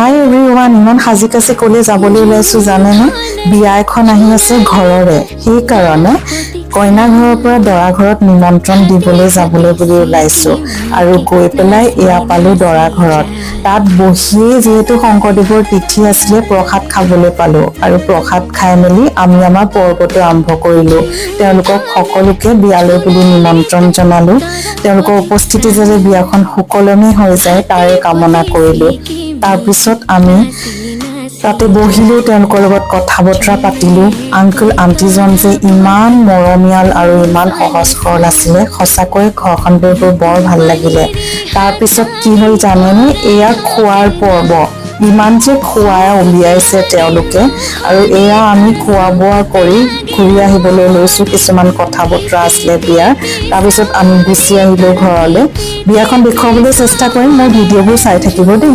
হাই everyone, ইমান সাজি কাচি ক'লে যাবলৈ ওলাইছো জানেনে? বিয়া এখন আহি আছে ঘৰৰে। সেইকাৰণে কইনা ঘৰৰ পৰা দৰা ঘৰত নিমন্ত্ৰণ দিবলৈ যাবলৈ বুলি ওলাইছো আৰু গৈ পেলাই এয়া পালো দৰা ঘৰত। তাত বহিয়ে যিহেতু শংকৰদেৱৰ তিথি আছিলে, প্ৰসাদ খাবলৈ পালো আৰু প্ৰসাদ খাই মেলি আমি আমাৰ পৰ্বটো আৰম্ভ কৰিলো। তেওঁলোকক সকলোকে বিয়ালৈ বুলি নিমন্ত্ৰণ জনালো। তেওঁলোকৰ উপস্থিতি যাতে বিয়াখন সুকলমে হৈ যায় তাৰে কামনা কৰিলো। তাৰপিছত আমি তাতে বহিলো, তেওঁলোকৰ লগত কথা বতৰা পাতিলো। আংকুল আন্টিজন যে ইমান মৰমীয়াল আৰু ইমান সহজ সৰল আছিলে, সঁচাকৈ ঘৰখন গৈ বৰ ভাল লাগিলে। তাৰপিছত কি হ'ল জানেনে? এয়া খোৱাৰ পৰ্ব। ইমান যে খোৱা উলিয়াইছে তেওঁলোকে, আৰু এয়া আমি খোৱা বোৱা কৰি ঘূৰি আহিবলৈ লৈছো। কিছুমান কথা বতৰা আছিলে বিয়াৰ। তাৰপিছত আমি গুচি আহিলো ঘৰলৈ। বিয়াখন দেখুৱাবলৈ চেষ্টা কৰিম, মোৰ ভিডিঅ'বোৰ চাই থাকিব দেই।